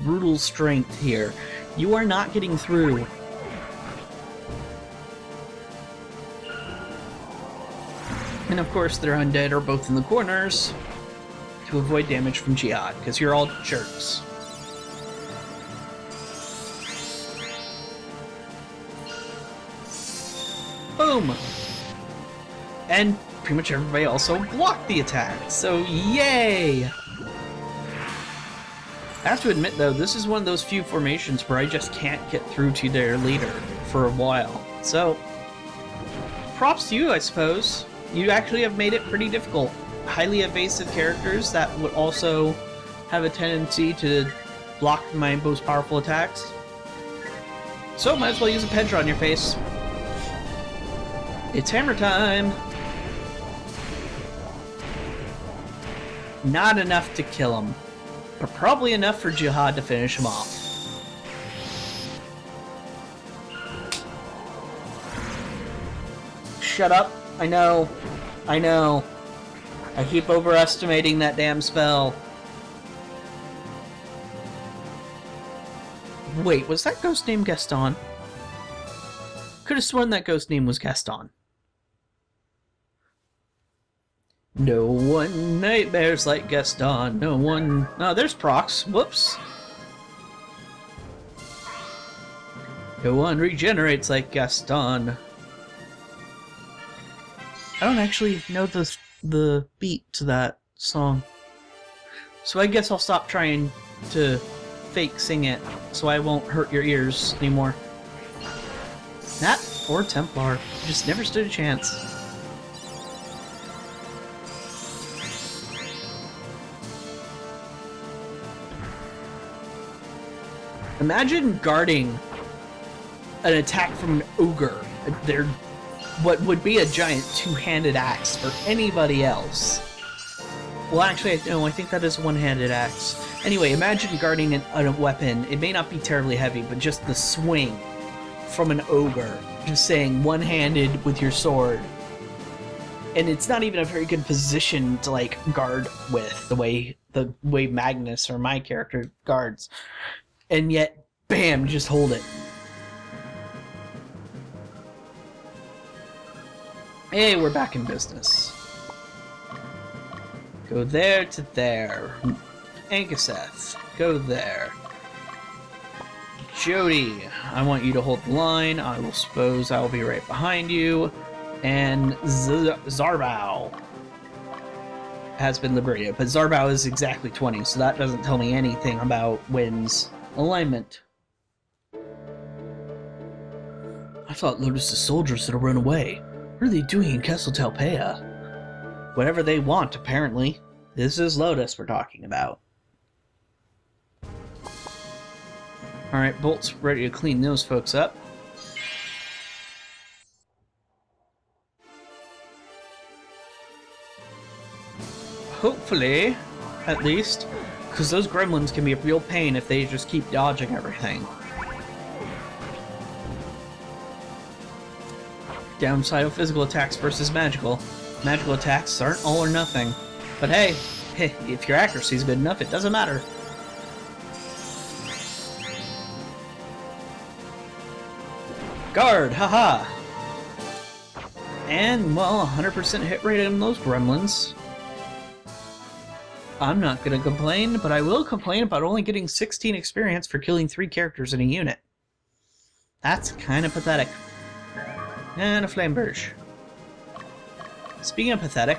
brutal strength here. You are not getting through. And of course, their undead are both in the corners to avoid damage from Jihad, because you're all jerks. Boom! And pretty much everybody also blocked the attack, so yay! I have to admit though, this is one of those few formations where I just can't get through to their leader for a while. So, props to you, I suppose. You actually have made it pretty difficult. Highly evasive characters that would also have a tendency to block my most powerful attacks. So, might as well use a Pedra on your face. It's hammer time! Not enough to kill him, but probably enough for Jihad to finish him off. Shut up. I know. I know. I keep overestimating that damn spell. Wait, was that ghost named Gaston? Could have sworn that ghost name was Gaston. No one nightmares like Gaston. No one... Oh, there's Prox. Whoops. No one regenerates like Gaston. I don't actually know the beat to that song. So I guess I'll stop trying to fake sing it so I won't hurt your ears anymore. That poor Templar just never stood a chance. Imagine guarding an attack from an ogre. They're what would be a giant two-handed axe for anybody else. Well, actually, no, I think that is a one-handed axe. Anyway, imagine guarding a weapon. It may not be terribly heavy, but just the swing from an ogre. Just saying one-handed with your sword. And it's not even a very good position to, like, guard with the way Magnus or my character guards. And yet, bam, just hold it. Hey, we're back in business. Go there to there. Ankaseth, go there. Jody, I want you to hold the line. I will suppose I will be right behind you. And Zarbao has been liberated, but Zarbao is exactly 20, so that doesn't tell me anything about Wynn's alignment. I thought Lotus's soldiers had run away. What are they doing in Castle Talpeia? Whatever they want, apparently. This is Lotus we're talking about. Alright, Bolt's ready to clean those folks up. Hopefully, at least, because those gremlins can be a real pain if they just keep dodging everything. Downside of physical attacks versus magical. Magical attacks aren't all or nothing. But hey, if your accuracy is good enough, it doesn't matter. Guard, haha! And, well, 100% hit rate on those gremlins. I'm not gonna complain, but I will complain about only getting 16 experience for killing 3 characters in a unit. That's kinda pathetic. And a Flamberge. Speaking of pathetic...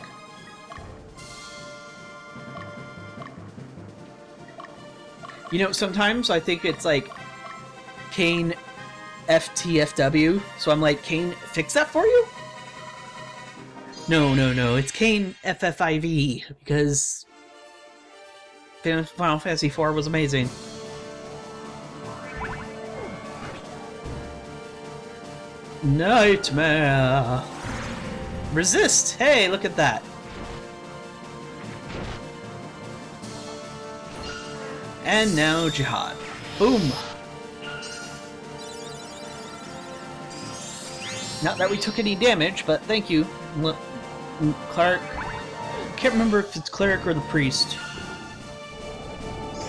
You know, sometimes I think it's like Kane FTFW, so I'm like, Kane, fix that for you? No, it's Kane FFIV, because Final Fantasy IV was amazing. Nightmare! Resist! Hey, look at that! And now Jihad. Boom! Not that we took any damage, but thank you. Cleric. I can't remember if it's Cleric or the Priest.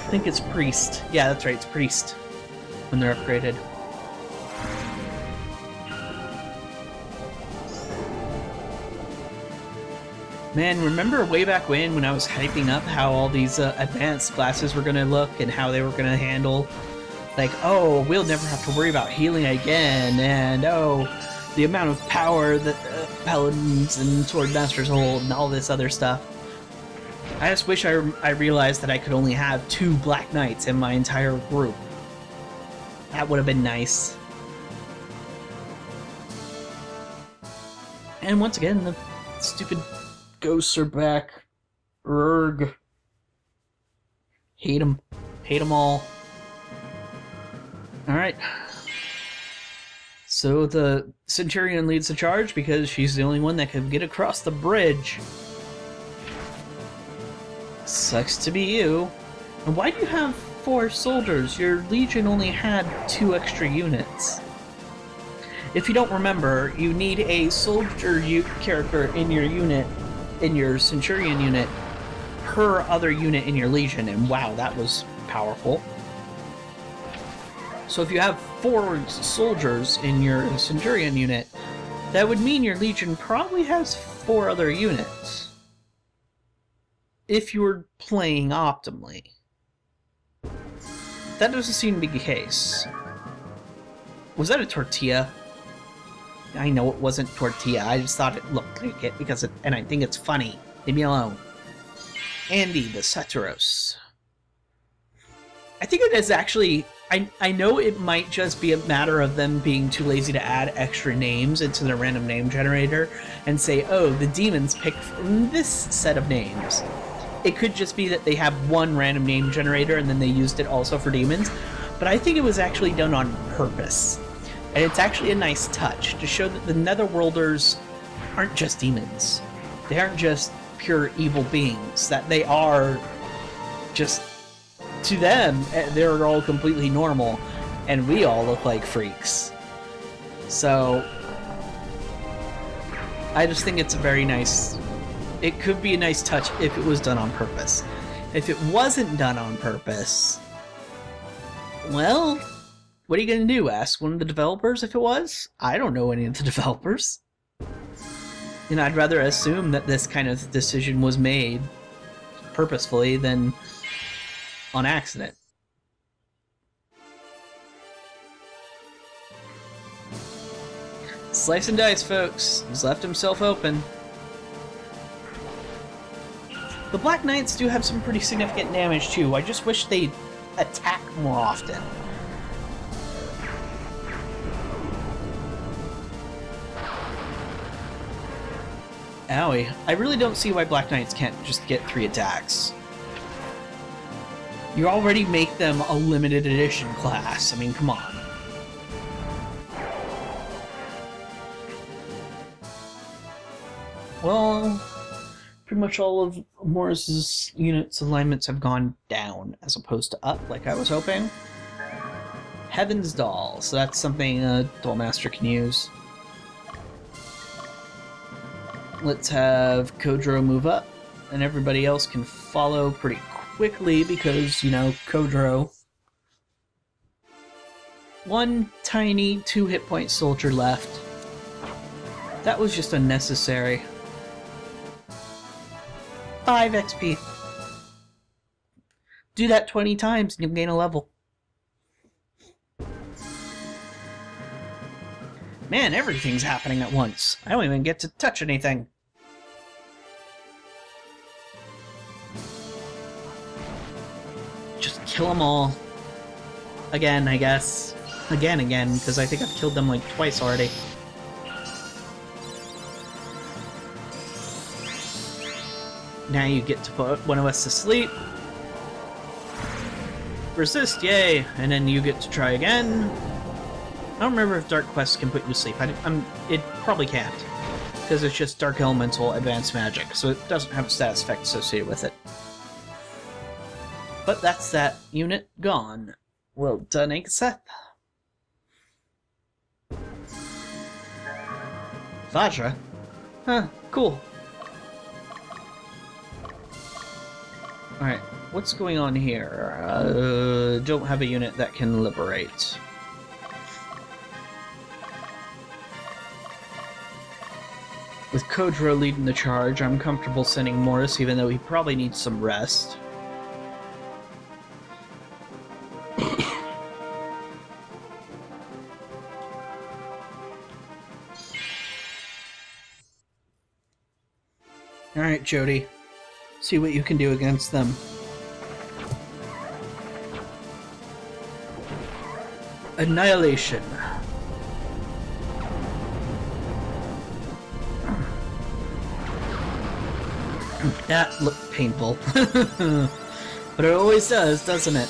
I think it's Priest. Yeah, that's right, it's Priest when they're upgraded. Man, remember way back when I was hyping up how all these advanced classes were gonna look and how they were gonna handle, like, oh, we'll never have to worry about healing again, and oh, the amount of power that paladins and swordmasters hold and all this other stuff. I just wish I realized that I could only have 2 Black Knights in my entire group. That would have been nice. And once again, the stupid ghosts are back. Urgh. Hate them. Hate them all. Alright. So the Centurion leads the charge because she's the only one that can get across the bridge. Sucks to be you. And why do you have 4 soldiers? Your Legion only had 2 extra units. If you don't remember, you need a soldier character in your unit, in your Centurion unit, per other unit in your Legion, and wow, that was powerful. So if you have 4 soldiers in your Centurion unit, that would mean your Legion probably has 4 other units. If you were playing optimally. That doesn't seem to be the case. Was that a tortilla? I know it wasn't tortilla, I just thought it looked like it because and I think it's funny. Leave me alone. Andy the Saturos. I think it is actually... I know it might just be a matter of them being too lazy to add extra names into their random name generator and say, oh, the demons pick from this set of names. It could just be that they have one random name generator and then they used it also for demons, but I think it was actually done on purpose. And it's actually a nice touch to show that the Netherworlders aren't just demons. They aren't just pure evil beings, that they are just... to them, they're all completely normal, and we all look like freaks. So, I just think it's a very nice... It could be a nice touch if it was done on purpose. If it wasn't done on purpose, well, what are you going to do? Ask one of the developers if it was? I don't know any of the developers. And I'd rather assume that this kind of decision was made purposefully than on accident. Slice and dice, folks. He's left himself open. The Black Knights do have some pretty significant damage too. I just wish they'd attack more often. Owie. I really don't see why Black Knights can't just get 3 attacks. You already make them a limited edition class. I mean, come on. Well, pretty much all of Morris's units' alignments have gone down, as opposed to up, like I was hoping. Heaven's Doll, so that's something a Dollmaster can use. Let's have Kodro move up, and everybody else can follow pretty quickly because, you know, Kodro. 1 tiny 2 hit point soldier left. That was just unnecessary. 5 XP. Do that 20 times and you'll gain a level. Man, everything's happening at once. I don't even get to touch anything. Just kill them all. Again, I guess. Again, because I think I've killed them like twice already. Now you get to put one of us to sleep. Resist, yay! And then you get to try again. I don't remember if Dark Quest can put you to sleep. It probably can't. Because it's just Dark Elemental Advanced Magic, so it doesn't have a status effect associated with it. But that's that unit gone. Well done, Seth. Vajra? Huh, cool. Alright. what's going on here? Don't have a unit that can liberate. With Kodro leading the charge, I'm comfortable sending Morris, even though he probably needs some rest. Alright, Jody. See what you can do against them. Annihilation. That looked painful. But it always does, doesn't it?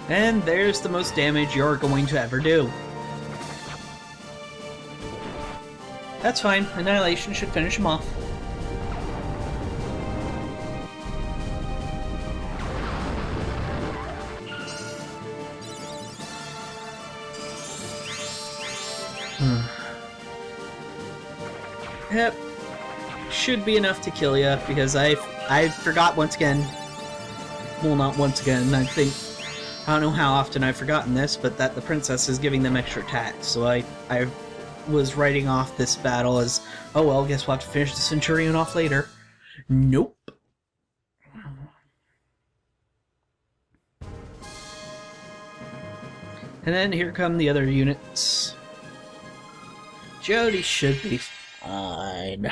And there's the most damage you're going to ever do. That's fine. Annihilation should finish him off. Yep. Should be enough to kill you, because I forgot once again. Well, not once again. I don't know how often I've forgotten this, but that the princess is giving them extra attacks. So I was writing off this battle as, oh well, guess we'll have to finish the Centurion off later. Nope. And then here come the other units. Jody should be fine.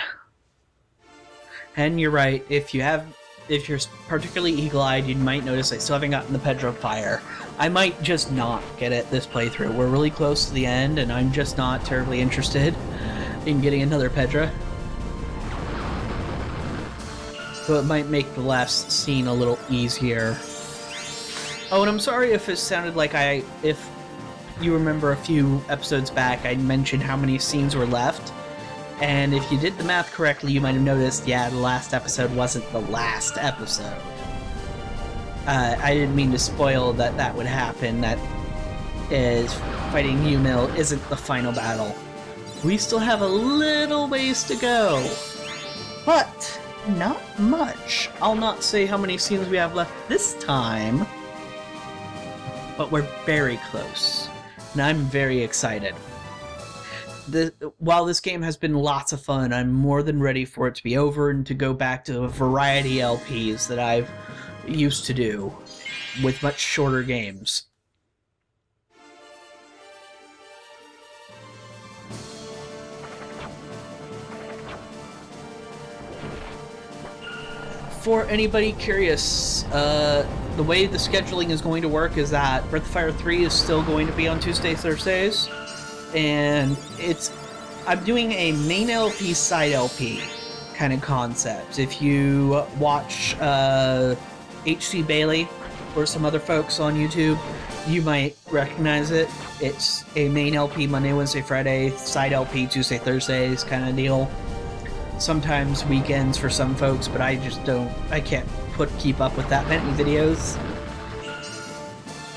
And you're right, if you're particularly eagle-eyed, you might notice I still haven't gotten the Pedro Fire. I might just not get it this playthrough. We're really close to the end, and I'm just not terribly interested in getting another Pedra. So it might make the last scene a little easier. Oh, and I'm sorry if it sounded like if you remember a few episodes back, I mentioned how many scenes were left. And if you did the math correctly, you might have noticed, yeah, the last episode wasn't the last episode. I didn't mean to spoil that would happen. That is, fighting Yumil isn't the final battle. We still have a little ways to go. But not much. I'll not say how many scenes we have left this time. But we're very close. And I'm very excited. While this game has been lots of fun, I'm more than ready for it to be over and to go back to a variety LPs that I've used to do with much shorter games. For anybody curious, the way the scheduling is going to work is that Breath of Fire 3 is still going to be on Tuesdays, Thursdays. And I'm doing a main LP, side LP kind of concept. If you watch HC Bailey or some other folks on YouTube, you might recognize it. It's a main LP Monday, Wednesday, Friday, side LP Tuesday, Thursdays kind of deal. Sometimes weekends for some folks, but I can't keep up with that many videos.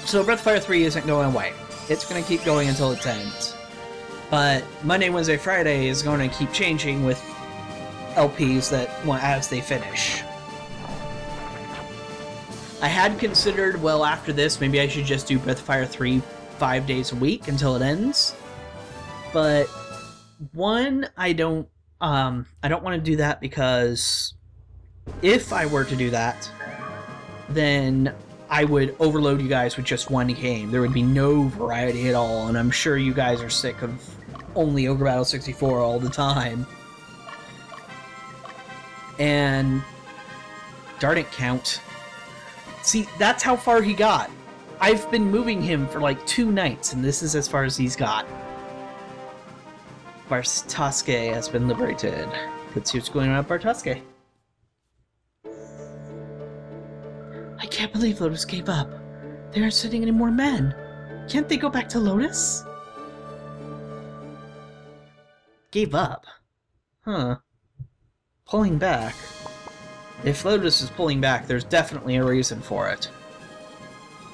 So Breath of Fire 3 isn't going away. It's going to keep going until its ends. But Monday, Wednesday, Friday is going to keep changing with LPs as they finish. I had considered, well, after this, maybe I should just do Breath of Fire 3 5 days a week until it ends. But one, I don't want to do that because if I were to do that, then I would overload you guys with just one game. There would be no variety at all, and I'm sure you guys are sick of only Ogre Battle 64 all the time. And darn it, Count. See, that's how far he got. I've been moving him for like 2 nights, and this is as far as he's got. Bartoske has been liberated. Let's see what's going on at Bartoske. I can't believe Lotus gave up. They aren't sending any more men. Can't they go back to Lotus? Gave up? Huh. Pulling back. If Lotus is pulling back, there's definitely a reason for it.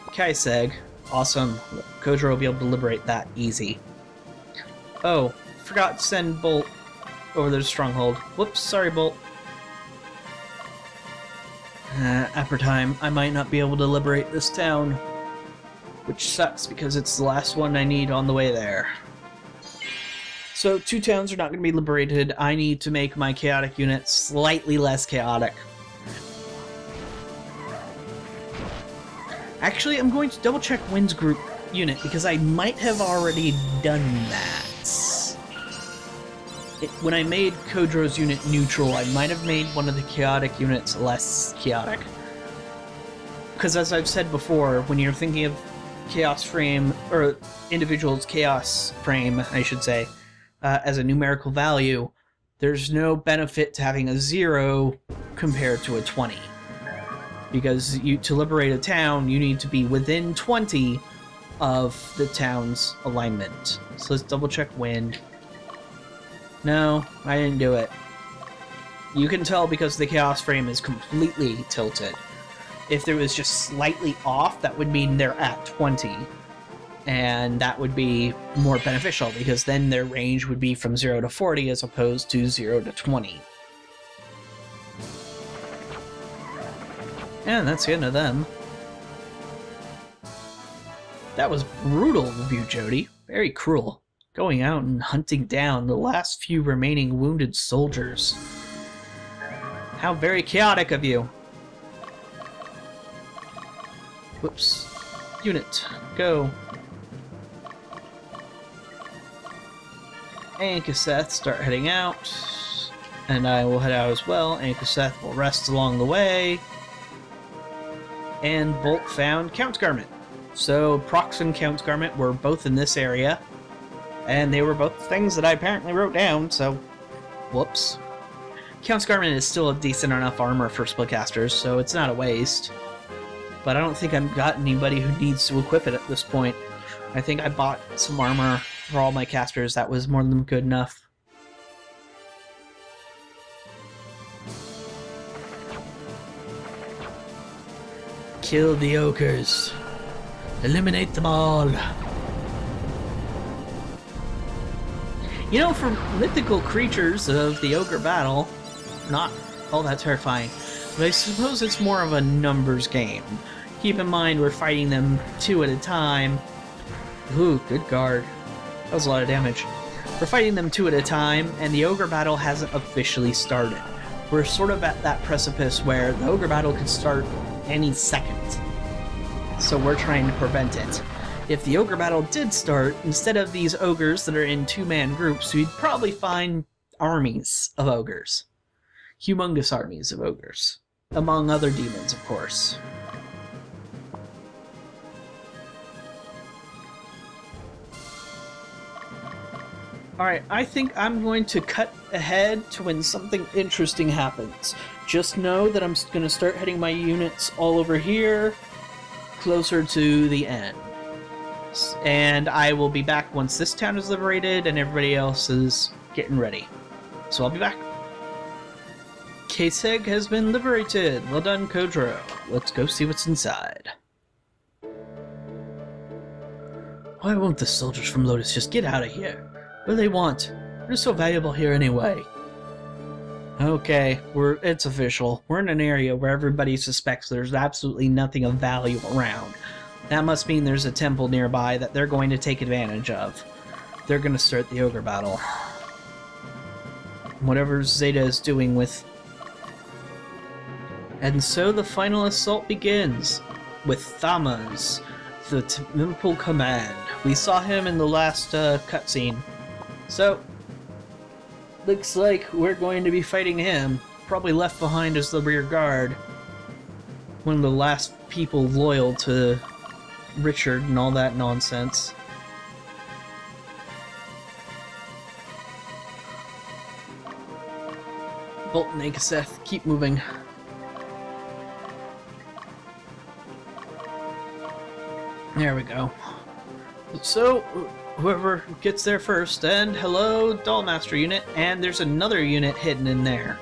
Kaiseg. Awesome. Kodro will be able to liberate that easy. Oh, forgot to send Bolt. over their stronghold. Whoops, sorry, Bolt. After time, I might not be able to liberate this town. Which sucks, because it's the last one I need on the way there. So, 2 towns are not going to be liberated. I need to make my chaotic unit slightly less chaotic. Actually, I'm going to double-check Wynn's group unit, because I might have already done that. When I made Kodro's unit neutral, I might have made one of the chaotic units less chaotic. Because as I've said before, when you're thinking of chaos frame, or individual's chaos frame, I should say, as a numerical value, there's no benefit to having a 0 compared to a 20. Because to liberate a town, you need to be within 20 of the town's alignment. So let's double check Wynn. No, I didn't do it. You can tell because the chaos frame is completely tilted. If there was just slightly off, that would mean they're at 20. And that would be more beneficial, because then their range would be from 0 to 40 as opposed to 0 to 20. And that's the end of them. That was brutal of you, Jody. Very cruel. Going out and hunting down the last few remaining wounded soldiers. How very chaotic of you. Whoops. Unit, go. And Kaseth, start heading out. And I will head out as well, and Kaseth will rest along the way. And Bolt found Count's Garment. So Prox and Count's Garment were both in this area. And they were both things that I apparently wrote down, so whoops. Count's Garment is still a decent enough armor for spellcasters, so it's not a waste. But I don't think I've got anybody who needs to equip it at this point. I think I bought some armor for all my casters. That was more than good enough. Kill the ogres. Eliminate them all. You know, for mythical creatures of the Ogre Battle, not all that terrifying. But I suppose it's more of a numbers game. Keep in mind we're fighting them 2 at a time. Ooh, good guard. That was a lot of damage. We're fighting them 2 at a time, and the Ogre Battle hasn't officially started. We're sort of at that precipice where the Ogre Battle could start any second. So we're trying to prevent it. If the Ogre Battle did start, instead of these ogres that are in 2-man groups, we'd probably find armies of ogres. Humongous armies of ogres. Among other demons, of course. Alright, I think I'm going to cut ahead to when something interesting happens. Just know that I'm going to start heading my units all over here, closer to the end. And I will be back once this town is liberated and everybody else is getting ready. So I'll be back. Kaseg has been liberated. Well done, Kodro. Let's go see what's inside. Why won't the soldiers from Lotus just get out of here? What do they want? We're so valuable here anyway. Okay, it's official. We're in an area where everybody suspects there's absolutely nothing of value around. That must mean there's a temple nearby that they're going to take advantage of. They're going to start the Ogre Battle. Whatever Zeta is doing with... And so the final assault begins, with Thamas, the Temple Command. We saw him in the last cutscene. So, looks like we're going to be fighting him. Probably left behind as the rear guard. One of the last people loyal to Richard and all that nonsense. Bolt and Akaseth, keep moving. There we go. So, whoever gets there first, and hello, Dollmaster unit, and there's another unit hidden in there.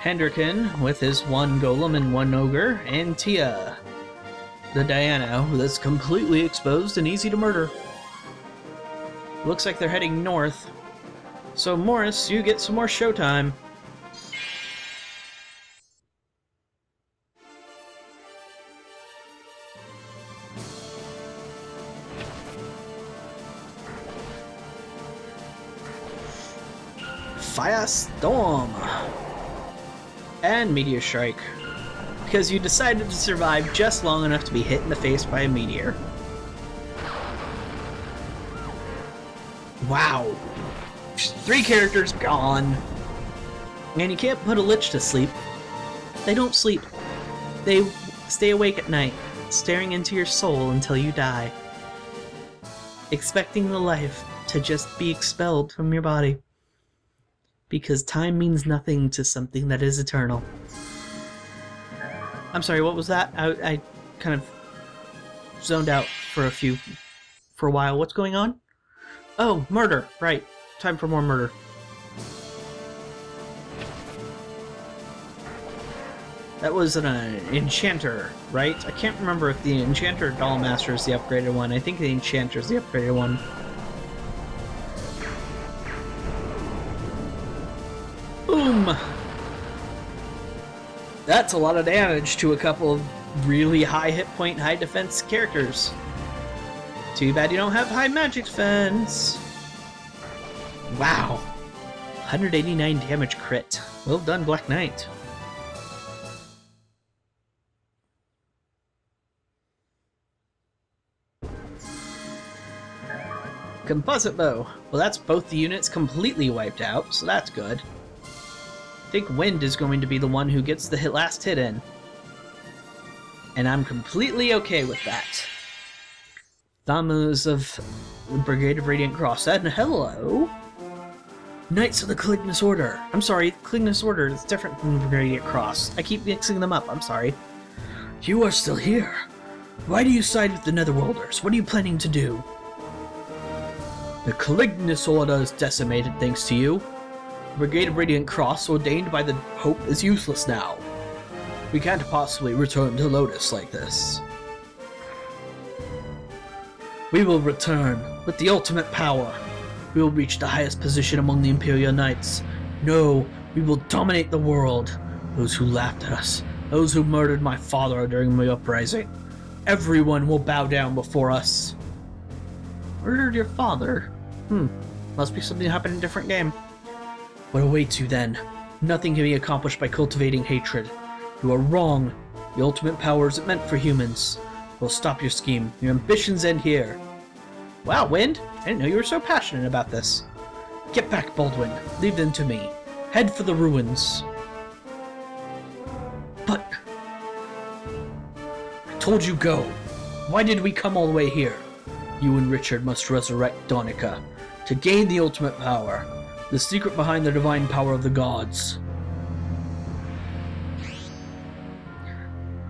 Hendricken, with his 1 golem and 1 ogre, and Tia, the Diana, that's completely exposed and easy to murder. Looks like they're heading north. So, Morris, you get some more showtime. Firestorm! And Meteor Strike. Because you decided to survive just long enough to be hit in the face by a meteor. Wow. 3 characters gone. And you can't put a lich to sleep. They don't sleep. They stay awake at night, staring into your soul until you die. Expecting the life to just be expelled from your body. Because time means nothing to something that is eternal. I'm sorry, what was that? I kind of zoned out for a while. What's going on? Oh, murder. Right. Time for more murder. That was an enchanter, right? I can't remember if the enchanter or dollmaster is the upgraded one. I think the enchanter is the upgraded one. Boom! That's a lot of damage to a couple of really high hit point, high defense characters. Too bad you don't have high magic defense. Wow. 189 damage crit. Well done, Black Knight. Composite bow. Well, that's both the units completely wiped out, so that's good. I think Wind is going to be the one who gets the last hit in. And I'm completely okay with that. Thamus of the Brigade of Radiant Cross. And hello! Knights of the Calignis Order. I'm sorry, Calignis Order is different from the Radiant Cross. I keep mixing them up, I'm sorry. You are still here. Why do you side with the Netherworlders? What are you planning to do? The Calignis Order is decimated thanks to you. The Brigade of Radiant Cross, ordained by the Hope, is useless now. We can't possibly return to Lotus like this. We will return with the ultimate power. We will reach the highest position among the Imperial Knights. No, we will dominate the world. Those who laughed at us, those who murdered my father during my uprising, everyone will bow down before us. Murdered your father? Must be something that happened in a different game. What awaits you then? Nothing can be accomplished by cultivating hatred. You are wrong. The ultimate power isn't meant for humans. We'll stop your scheme. Your ambitions end here. Wow, Wind! I didn't know you were so passionate about this. Get back, Baldwin. Leave them to me. Head for the ruins. But... I told you go. Why did we come all the way here? You and Richard must resurrect Donica to gain the ultimate power. The secret behind the divine power of the gods.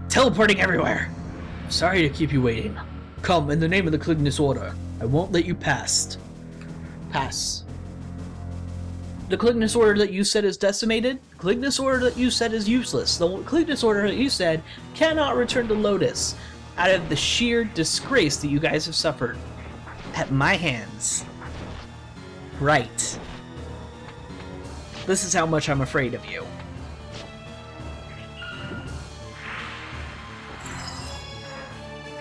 Teleporting everywhere! Sorry to keep you waiting. Come, in the name of the Calignis Order. I won't let you pass. Pass. The Calignis Order that you said is decimated? The Calignis Order that you said is useless. The Calignis Order that you said cannot return to Lotus out of the sheer disgrace that you guys have suffered. At my hands. Right. This is how much I'm afraid of you.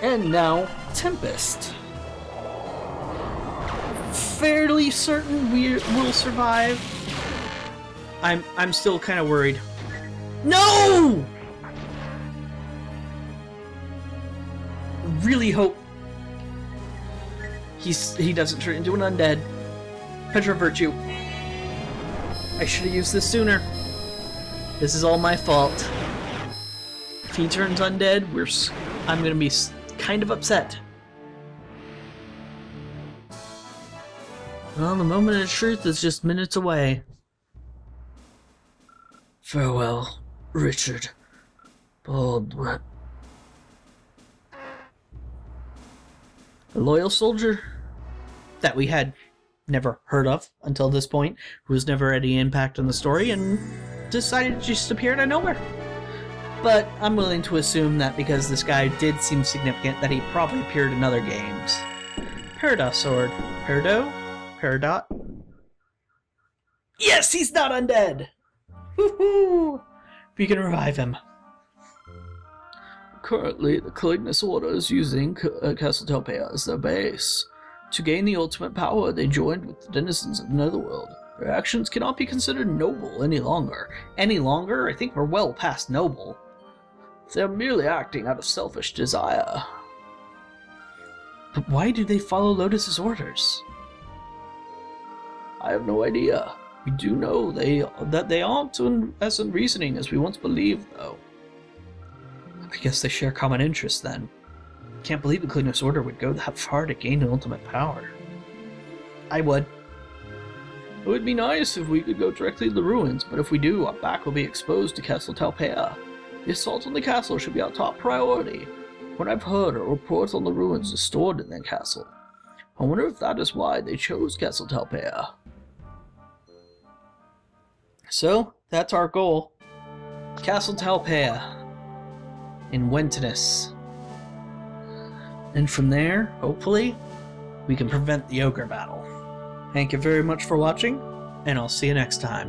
And now, Tempest. Fairly certain we'll survive. I'm still kind of worried. No! Really hope he doesn't turn into an undead. Petra Virtue. I should have used this sooner. This is all my fault. If he turns undead, I'm gonna be kind of upset. Well, the moment of truth is just minutes away. Farewell, Richard Baldwin. A loyal soldier that we had never heard of until this point, who was never any impact on the story, and decided to just appear out of nowhere. But I'm willing to assume that because this guy did seem significant, that he probably appeared in other games. Peridot Sword. Peridot? Peridot? Yes, he's not undead! Woohoo! We can revive him. Currently, the Calignis Order is using Castle Telpea as their base. To gain the ultimate power, they joined with the denizens of the Netherworld. Their actions cannot be considered noble any longer. Any longer? I think we're well past noble. They're merely acting out of selfish desire. But why do they follow Lotus's orders? I have no idea. We do know that they aren't as unreasoning as we once believed, though. I guess they share common interests, then. Can't believe the Calignis Order would go that far to gain ultimate power. I would. It would be nice if we could go directly to the ruins, but if we do, our back will be exposed to Castle Telpea. The assault on the castle should be our top priority. What I've heard are reports on the ruins is stored in that castle. I wonder if that is why they chose Castle Telpea. So, that's our goal. Castle Telpea in Wentinus. And from there, hopefully, we can prevent the Ogre Battle. Thank you very much for watching, and I'll see you next time.